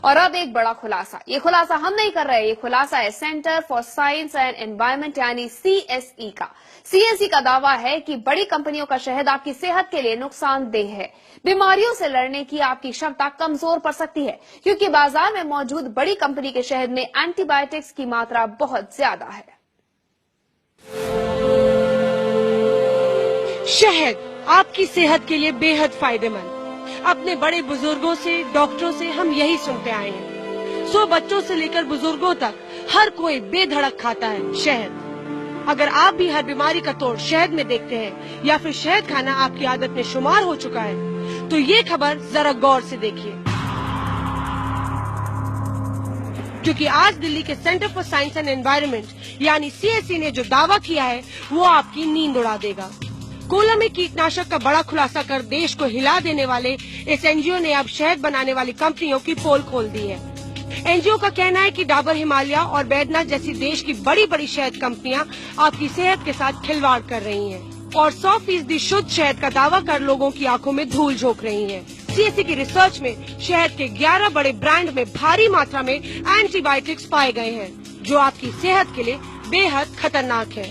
और अब एक बड़ा खुलासा, ये खुलासा हम नहीं कर रहे, ये खुलासा है centre for science and environment यानी CSE का। CSE का दावा है कि बड़ी कंपनियों का शहद आपकी सेहत के लिए नुकसानदेह है। बीमारियों से लड़ने की आपकी क्षमता कमजोर पड़ सकती है, क्योंकि बाजार में मौजूद बड़ी कंपनी के शहद में एंटीबायोटिक्स की मात्रा बहुत ज्यादा है। शहद आपकी सेहत के लिए बेहद फायदेमंद। अपने बड़े बुजुर्गों से, डॉक्टरों से हम यही सुनते आए हैं। 100 बच्चों से लेकर बुजुर्गों तक हर कोई बेधड़क खाता है शहद। अगर आप भी हर बीमारी का तोड़ शहद में देखते हैं या फिर शहद खाना आपकी आदत में शुमार हो चुका है, तो ये खबर जरा गौर से देखिए, क्योंकि आज दिल्ली के centre for science and environment यानी CSE ने जो दावा किया है वो आपकी नींद उड़ा देगा। कोला में कीटनाशक का बड़ा खुलासा कर देश को हिला देने वाले इस NGO ने अब शहद बनाने वाली कंपनियों की पोल खोल दी है। NGO का कहना है कि डाबर हिमालय और बैद्यनाथ जैसी देश की बड़ी बड़ी शहद कंपनियां आपकी सेहत के साथ खिलवाड़ कर रही हैं और 100% शुद्ध शहद का दावा कर लोगों की आंखों में धूल झोंक रही हैं। CSE की रिसर्च में शहद के 11 बड़े ब्रांड में भारी मात्रा में एंटीबायोटिक्स पाए गए हैं, जो आपकी सेहत के लिए बेहद खतरनाक है।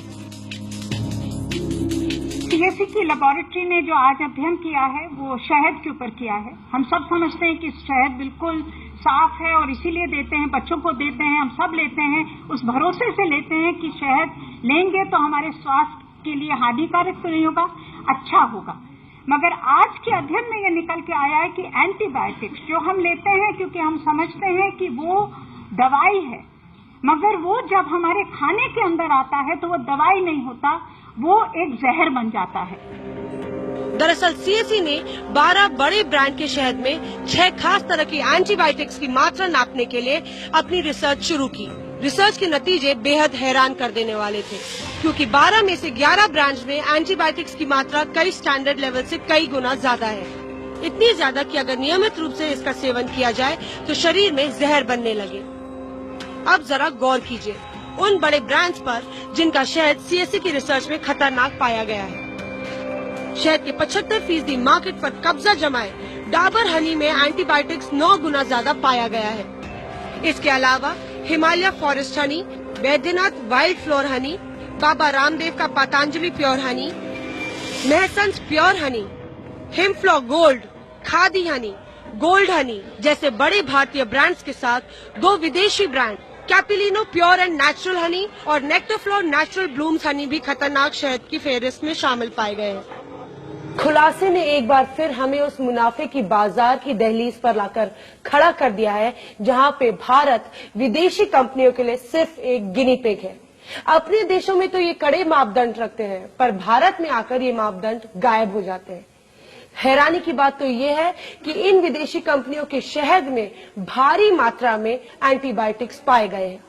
CSE की लेबोरेटरी ने जो आज अध्ययन किया है वो शहद के ऊपर किया है। हम सब समझते हैं कि शहद बिल्कुल साफ है और इसीलिए देते हैं, बच्चों को देते हैं, हम सब लेते हैं, उस भरोसे से लेते हैं कि शहद लेंगे तो हमारे स्वास्थ्य के लिए हानिकारक तो नहीं होगा, अच्छा होगा। मगर आज के अध्ययन में ये निकल के आया है कि एंटीबायोटिक्स जो हम लेते हैं क्योंकि हम समझते हैं कि वो दवाई है, मगर वो जब हमारे खाने के अंदर आता है तो वो दवाई नहीं होता, वो एक जहर बन जाता है। दरअसल CSE ने 12 बड़े ब्रांड के शहद में 6 खास तरह की एंटीबायोटिक्स की मात्रा नापने के लिए अपनी रिसर्च शुरू की। रिसर्च के नतीजे बेहद हैरान कर देने वाले थे, क्योंकि 12 में से 11 ब्रांड्स में एंटीबायोटिक्स की मात्रा कई स्टैंडर्ड लेवल से कई गुना ज्यादा है। इतनी ज्यादा कि अगर नियमित रूप से इसका सेवन किया जाए तो शरीर में जहर बनने लगे। अब जरा गौर कीजिए उन बड़े ब्रांड्स पर जिनका शहद CSE की रिसर्च में खतरनाक पाया गया है। शहद के 75% मार्केट पर कब्जा जमाए डाबर हनी में एंटीबायोटिक्स 9 गुना ज्यादा पाया गया है। इसके अलावा Himalaya forest honey, Baidyanath wild flower honey, Baba Ramdev का Patanjali pure honey, Mahsons pure honey, हिमफ्लॉ gold, Khadi honey, gold honey जैसे बड़े भारतीय ब्रांड्स के साथ 2 विदेशी brand Capilano pure and natural honey और नेक्टरफ्लो नेचुरल ब्लूम्स हनी भी खतरनाक शहद की फेहरिस्त में शामिल पाए गए हैं। खुलासे ने एक बार फिर हमें उस मुनाफे की बाजार की दहलीज पर लाकर खड़ा कर दिया है, जहां पे भारत विदेशी कंपनियों के लिए सिर्फ एक गिनी पिग है। अपने देशों में तो ये कड़े मापदंड रखते हैं, पर भारत में आकर ये मापदंड गायब हो जाते हैं। हैरानी की बात तो ये है कि इन विदेशी कंपनियों के शहद में भारी मात्रा में एंटीबायोटिक्स पाए गए हैं।